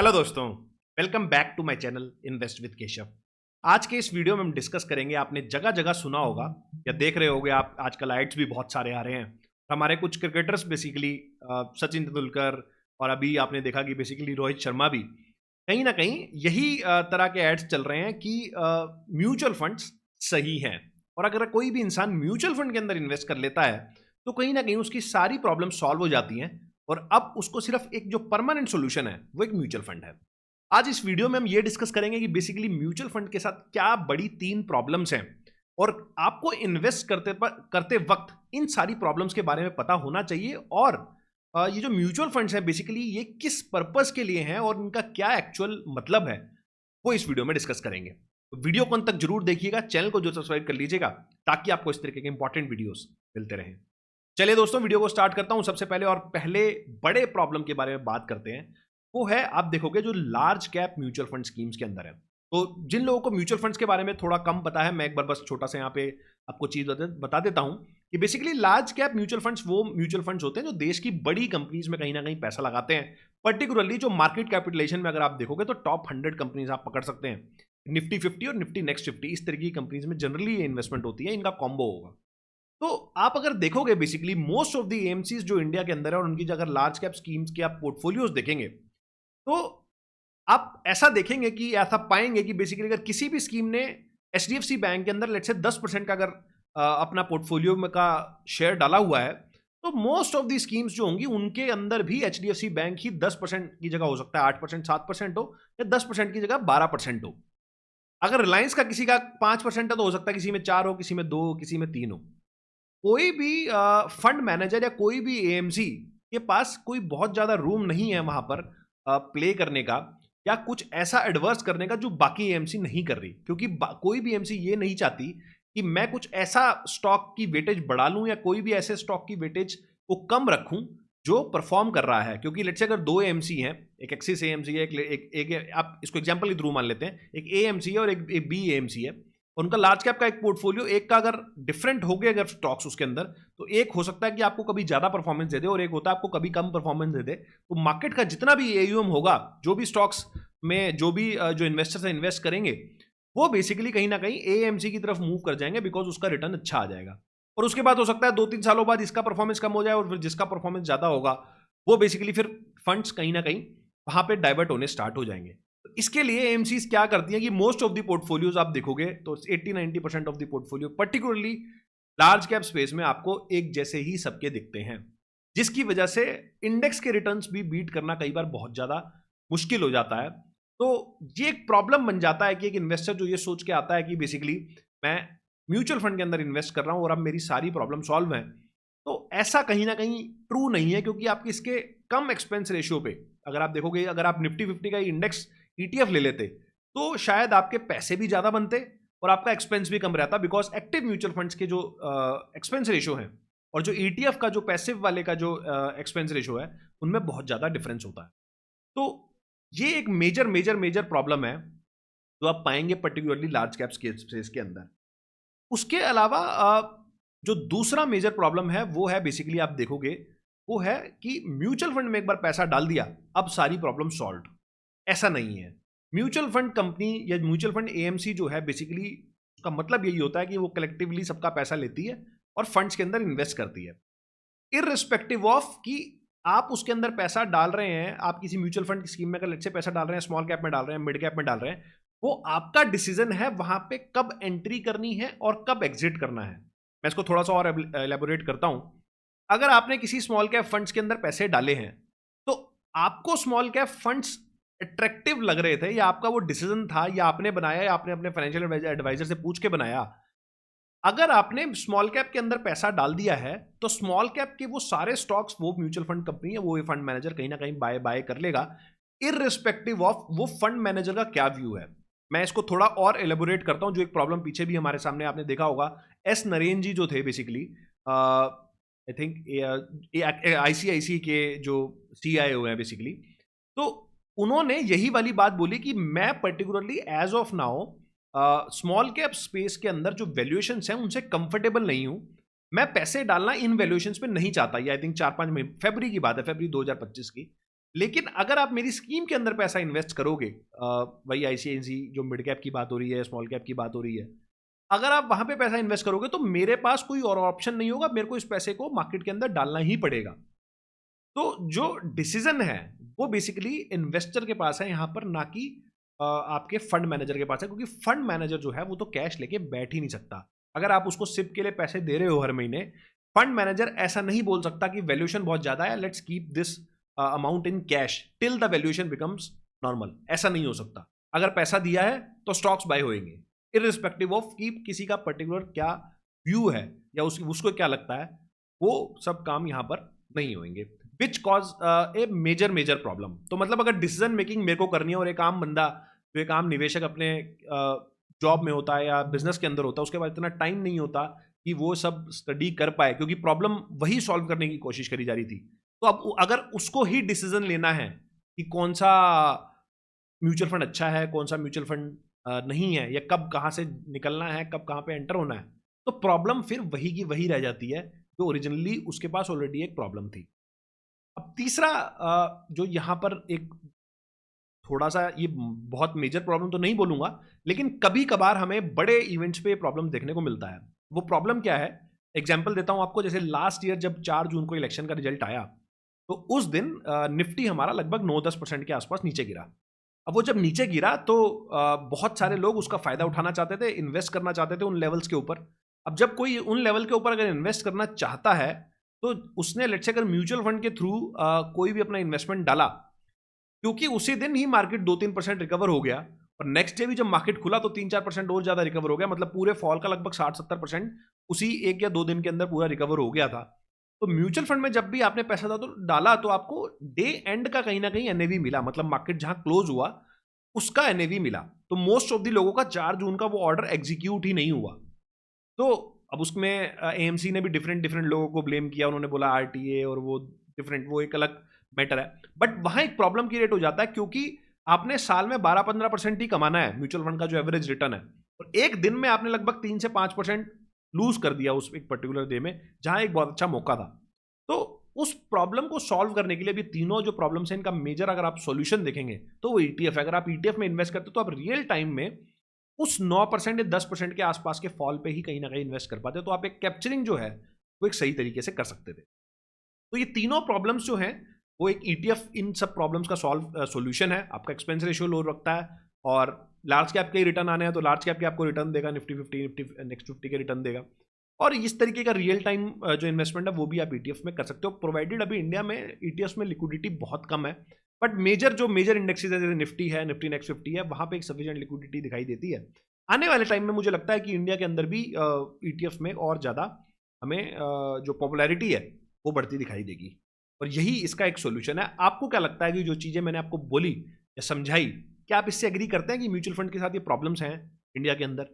Hello दोस्तों, welcome back to my channel invest with Keshav. आज के इस वीडियो में हम डिस्कस करेंगे, आपने जगह जगह सुना होगा या देख रहे होगे आप, आजकल एड्स भी बहुत सारे आ रहे हैं। हमारे कुछ क्रिकेटर्स बेसिकली सचिन तेंदुलकर और अभी आपने देखा कि बेसिकली रोहित शर्मा भी कहीं ना कहीं यही तरह के एड्स चल रहे हैं कि म्यूचुअल फंड्स सही हैं। और अगर कोई भी इंसान म्यूचुअल फंड के अंदर इन्वेस्ट कर लेता है तो कहीं ना कहीं उसकी सारी प्रॉब्लम सॉल्व हो जाती हैं और अब उसको सिर्फ एक जो परमानेंट सॉल्यूशन है वो एक म्यूचुअल फंड है। आज इस वीडियो में हम ये डिस्कस करेंगे कि बेसिकली म्यूचुअल फंड के साथ क्या बड़ी 3 प्रॉब्लम्स हैं और आपको इन्वेस्ट करते वक्त इन सारी प्रॉब्लम्स के बारे में पता होना चाहिए। और ये जो म्यूचुअल फंड्स हैं बेसिकली ये किस पर्पस के लिए हैं और इनका क्या एक्चुअल मतलब है वो इस वीडियो में डिस्कस करेंगे। तो वीडियो को अंत तक जरूर देखिएगा, चैनल को जो सब्सक्राइब कर लीजिएगा ताकि आपको इस तरीके के इंपॉर्टेंट वीडियोस मिलते रहें। चलिए दोस्तों, वीडियो को स्टार्ट करता हूं। सबसे पहले बड़े प्रॉब्लम के बारे में बात करते हैं। वो है, आप देखोगे जो large cap mutual fund schemes के अंदर है। तो जिन लोगों को म्यूचुअल फंड्स के बारे में थोड़ा कम पता है, मैं एक बार बस छोटा सा यहाँ पे आपको चीज बता देता हूं कि basically large cap mutual funds वो म्यूचुअल फंड्स होते हैं जो देश की बड़ी कंपनीज में कहीं ना कहीं पैसा लगाते हैं। पर्टिकुलरली जो मार्केट कैपिटलाइजेशन में अगर आप देखोगे तो टॉप 100 कंपनीज आप पकड़ सकते हैं, निफ्टी 50 और निफ्टी नेक्स्ट 50, इस तरीके की कंपनीज में जनरली ये इन्वेस्टमेंट होती है, इनका कॉम्बो होगा। तो आप अगर देखोगे basically most of the AMCs जो इंडिया के अंदर है और उनकी अगर लार्ज कैप स्कीम्स के आप पोर्टफोलियोज देखेंगे तो आप ऐसा देखेंगे कि ऐसा पाएंगे कि बेसिकली अगर किसी भी स्कीम ने एचडीएफसी बैंक के अंदर लेट्स से 10% का अगर अपना पोर्टफोलियो में का शेयर डाला हुआ है तो मोस्ट ऑफ दी स्कीम्स जो होंगी उनके अंदर भी एचडीएफसी बैंक ही 10% की जगह हो सकता है 8% 7% हो या 10% की जगह 12% हो। अगर रिलायंस का किसी का 5% है तो हो सकता है किसी में 4 हो, किसी में 2 हो, किसी में 3 हो। कोई भी फंड मैनेजर या कोई भी एएमसी के पास कोई बहुत ज्यादा रूम नहीं है वहां पर प्ले करने का या कुछ ऐसा एडवर्स करने का जो बाकी एएमसी नहीं कर रही, क्योंकि कोई भी एएमसी ये नहीं चाहती कि मैं कुछ ऐसा स्टॉक की वेटेज बढ़ा लूं या कोई भी ऐसे स्टॉक की वेटेज को कम रखूं जो परफॉर्म कर रहा है। क्योंकि लेट्स से अगर 2 एएमसी हैं, एक एक्सिस एएमसी है, एक आप इसको एग्जांपल के थ्रू मान लेते हैं, एक एएमसी है और एक बी एएमसी है, उनका लार्ज कैप का एक पोर्टफोलियो, एक का अगर डिफरेंट हो गए अगर स्टॉक्स उसके अंदर, तो एक हो सकता है कि आपको कभी ज्यादा परफॉर्मेंस दे दे और एक होता है आपको कभी कम परफॉर्मेंस दे दे। तो मार्केट का जितना भी एयूएम होगा, जो भी स्टॉक्स में जो इन्वेस्टर्स इन्वेस्ट करेंगे वो बेसिकली कहीं ना कहीं एएमसी की तरफ मूव कर जाएंगे बिकॉज उसका रिटर्न अच्छा आ जाएगा। और उसके बाद हो सकता है 2-3 सालों बाद इसका परफॉर्मेंस कम हो जाए और फिर जिसका परफॉर्मेंस ज्यादा होगा वो बेसिकली फिर फंड्स कहीं ना कहीं वहां पे डाइवर्ट होने स्टार्ट हो जाएंगे। तो इसके लिए एएमसीज क्या करती हैं कि मोस्ट ऑफ द पोर्टफोलियोज आप देखोगे तो 80-90% of the portfolio particularly large cap space में आपको एक जैसे ही सबके दिखते हैं, जिसकी वजह से इंडेक्स के रिटर्न्स भी बीट करना कई बार बहुत ज्यादा मुश्किल हो जाता है। तो ये एक प्रॉब्लम बन जाता है कि एक इन्वेस्टर जो ये सोच के आता है कि बेसिकली मैं म्यूचुअल फंड के अंदर इन्वेस्ट कर रहा हूं और अब मेरी सारी प्रॉब्लम सॉल्व है, तो ऐसा कहीं ना कहीं ट्रू नहीं है। क्योंकि आपके इसके कम एक्सपेंस रेशियो पे अगर आप देखोगे, अगर आप निफ्टी 50 का इंडेक्स ईटीएफ ले लेते तो शायद आपके पैसे भी ज्यादा बनते और आपका एक्सपेंस भी कम रहता, बिकॉज एक्टिव म्यूचुअल फंड्स के जो एक्सपेंस रेशियो है और जो ईटीएफ का जो पैसिव वाले का जो एक्सपेंस रेशियो है उनमें बहुत ज्यादा डिफरेंस होता है। तो ये एक मेजर मेजर मेजर प्रॉब्लम है जो आप पाएंगे पर्टिकुलरली लार्ज कैप स्पेस के अंदर। उसके अलावा जो दूसरा मेजर प्रॉब्लम है वो है बेसिकली आप देखोगे वो है कि म्यूचुअल फंड में एक बार पैसा डाल दिया अब सारी प्रॉब्लम सॉल्व। ऐसा नहीं है। म्यूचुअल फंड कंपनी या म्यूचुअल फंड एएमसी जो है बेसिकली उसका मतलब यही होता है कि वो कलेक्टिवली सबका पैसा लेती है और फंड्स के अंदर इन्वेस्ट करती है, इररिस्पेक्टिव ऑफ कि आप उसके अंदर पैसा डाल रहे हैं। आप किसी म्यूचुअल फंड की स्कीम में अगर अच्छे पैसा डाल रहे हैं, स्मॉल कैप में डाल रहे हैं, मिड कैप में डाल रहे हैं, वो आपका डिसीजन है वहां पे कब एंट्री करनी है और कब एग्जिट करना है। मैं इसको थोड़ा सा और एलेबोरेट करता हूं। अगर आपने किसी स्मॉल कैप फंड्स के अंदर पैसे डाले हैं तो आपको स्मॉल कैप फंड्स अट्रैक्टिव लग रहे थे या आपका वो डिसीजन था या आपने बनाया या आपने अपने फाइनेंशियल एडवाइजर से पूछ के बनाया। अगर आपने स्मॉल कैप के अंदर पैसा डाल दिया है तो स्मॉल कैप के वो सारे स्टॉक्स वो म्यूचुअल फंड कंपनी है, वो फंड मैनेजर कहीं ना कहीं बाय बाय कर लेगा, इररिस्पेक्टिव ऑफ वो फंड मैनेजर का क्या व्यू है। मैं इसको थोड़ा और एलेबोरेट करता हूं। जो एक प्रॉब्लम पीछे भी हमारे सामने आपने देखा होगा, एस नरेन जी जो थे बेसिकली आई थिंक आईसीआईसी के जो सीआईओ हैं बेसिकली, तो उन्होंने यही वाली बात बोली कि मैं particularly as of now small cap space के अंदर जो वैल्यूएशंस हैं उनसे कंफर्टेबल नहीं हूं। मैं पैसे डालना इन वैल्यूएशंस पे नहीं चाहता। ये आई थिंक 4-5 महीने फरवरी की बात है, फरवरी 2025 की। लेकिन अगर आप मेरी स्कीम के अंदर पैसा इन्वेस्ट करोगे, वही आईसीआईसी जो मिड कैप की बात हो रही है, स्मॉल कैप की बात हो रही है, अगर आप वहां पे पैसा इन्वेस्ट करोगे तो मेरे पास कोई और ऑप्शन नहीं होगा, मेरे को इस पैसे को मार्केट के अंदर डालना ही पड़ेगा। तो जो डिसीजन है वो बेसिकली इन्वेस्टर के पास है यहां पर, ना कि आपके फंड मैनेजर के पास है, क्योंकि फंड मैनेजर जो है वो तो कैश लेके बैठ ही नहीं सकता। अगर आप उसको सिप के लिए पैसे दे रहे हो हर महीने, फंड मैनेजर ऐसा नहीं बोल सकता कि वैल्यूएशन बहुत ज्यादा है, let's keep this amount in cash till the valuation becomes normal. ऐसा नहीं हो सकता। अगर पैसा दिया है तो स्टॉक्स बाय होएंगे, इररिस्पेक्टिव ऑफ कि किसी का पर्टिकुलर क्या व्यू है या उसको क्या लगता है, वो सब काम यहां पर नहीं होंगे। Which cause a major problem. तो मतलब अगर डिसीजन मेकिंग मेरे को करनी है और एक आम बंदा, जो एक आम निवेशक अपने जॉब में होता है या बिजनेस के अंदर होता है, उसके बाद इतना टाइम नहीं होता कि वो सब स्टडी कर पाए, क्योंकि प्रॉब्लम वही सॉल्व करने की कोशिश करी जा रही थी। तो अब अगर उसको ही डिसीजन लेना है कि कौन सा म्यूचुअल फंड अच्छा है, कौन सा म्यूचुअल फंड नहीं है, या कब कहां से निकलना है, कब कहां पे एंटर होना है, तो प्रॉब्लम फिर वही की वही रह जाती है जो ओरिजिनली उसके पास ऑलरेडी एक प्रॉब्लम थी। अब तीसरा जो यहां पर एक थोड़ा सा, ये बहुत मेजर प्रॉब्लम तो नहीं बोलूंगा, लेकिन कभी कभार हमें बड़े इवेंट्स पे प्रॉब्लम देखने को मिलता है। वो प्रॉब्लम क्या है, एग्जाम्पल देता हूं आपको। जैसे लास्ट ईयर जब 4 जून को इलेक्शन का रिजल्ट आया, तो उस दिन निफ्टी हमारा लगभग 9-10% के आसपास नीचे गिरा। अब वो जब नीचे गिरा तो बहुत सारे लोग उसका फायदा उठाना चाहते थे, इन्वेस्ट करना चाहते थे उन लेवल्स के ऊपर। अब जब कोई उन लेवल के ऊपर अगर इन्वेस्ट करना चाहता है, तो उसने लेट्स से अगर म्यूचुअल फंड के थ्रू कोई भी अपना इन्वेस्टमेंट डाला, क्योंकि उसी दिन ही मार्केट 2-3% रिकवर हो गया, और नेक्स्ट डे भी जब मार्केट खुला तो 3-4% और ज्यादा रिकवर हो गया, मतलब पूरे फॉल का लगभग 60-70% उसी 1 या 2 दिन के अंदर पूरा रिकवर हो गया था। तो म्यूचुअल फंड में जब भी आपने पैसा डाला तो आपको डे एंड का कहीं ना कहीं एनएवी मिला, मतलब मार्केट जहां क्लोज हुआ उसका एनएवी मिला। तो मोस्ट ऑफ द लोगों का 4 जून का वो ऑर्डर एग्जीक्यूट ही नहीं हुआ। तो अब उसमें एएमसी ने भी डिफरेंट डिफरेंट लोगों को ब्लेम किया, उन्होंने बोला आरटीए और वो डिफरेंट, वो एक अलग मैटर है। बट वहां एक प्रॉब्लम क्रिएट हो जाता है, क्योंकि आपने साल में 12-15% ही कमाना है म्यूचुअल फंड का जो एवरेज रिटर्न है, और एक दिन में आपने लगभग 3 से 5% लूज कर दिया उस एक पर्टिकुलर डे में, जहां एक बहुत अच्छा मौका था। तो उस प्रॉब्लम को सॉल्व करने के लिए भी तीनों जो प्रॉब्लम्स हैं इनका मेजर अगर आप सॉल्यूशन देखेंगे तो वो ईटीएफ है। अगर आप ईटीएफ में इन्वेस्ट करते हो तो आप रियल टाइम में उस 9% या 10% के आसपास के फॉल पे ही कहीं ना कहीं इन्वेस्ट कर पाते हो, तो आप एक कैप्चरिंग जो है वो एक सही तरीके से कर सकते थे। तो ये तीनों प्रॉब्लम्स जो हैं वो एक ईटीएफ इन सब प्रॉब्लम्स का सॉल्यूशन है। आपका एक्सपेंस रेशियो लो रखता है, और लार्ज कैप के रिटर्न आने हैं तो लार्ज कैप के आपको रिटर्न देगा, निफ्टी 50 निफ्टी नेक्स्ट 50 के रिटर्न देगा। और इस तरीके का रियल टाइम जो इन्वेस्टमेंट है वो भी आप ईटीएफ में कर सकते हो, प्रोवाइडेड अभी इंडिया में ईटीएफ में लिक्विडिटी बहुत कम है। बट मेजर इंडेक्सेस है, जैसे निफ्टी है, निफ्टी नेक्स्ट 50 है, वहां पे एक सफिशिएंट लिक्विडिटी दिखाई देती है। आने वाले टाइम में मुझे लगता है कि इंडिया के अंदर भी ईटीएफ में और ज्यादा हमें जो पॉपुलैरिटी है वो बढ़ती दिखाई देगी, और यही इसका एक सोल्यूशन है। आपको क्या लगता है कि जो चीजें मैंने आपको बोली या समझाई, क्या आप इससे एग्री करते हैं कि म्यूचुअल फंड के साथ ये प्रॉब्लम्स हैं इंडिया के अंदर,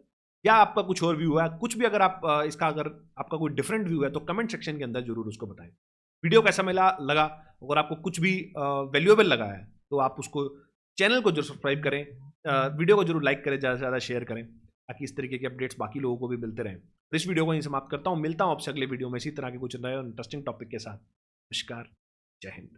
या आपका कुछ और व्यू है? कुछ भी अगर आप इसका अगर आपका कोई डिफरेंट व्यू है तो कमेंट सेक्शन के अंदर जरूर उसको बताएं। वीडियो कैसा लगा, अगर आपको कुछ भी वैल्यूएबल लगा है तो आप उसको, चैनल को जरूर सब्सक्राइब करें, वीडियो को जरूर लाइक करें, ज़्यादा से ज़्यादा शेयर करें, ताकि इस तरीके के अपडेट्स बाकी लोगों को भी मिलते रहें। तो इस वीडियो को यहीं समाप्त करता हूँ, मिलता हूँ आपसे अगले वीडियो में इसी तरह के कुछ नए इंटरेस्टिंग टॉपिक के साथ। नमस्कार, जय हिंद।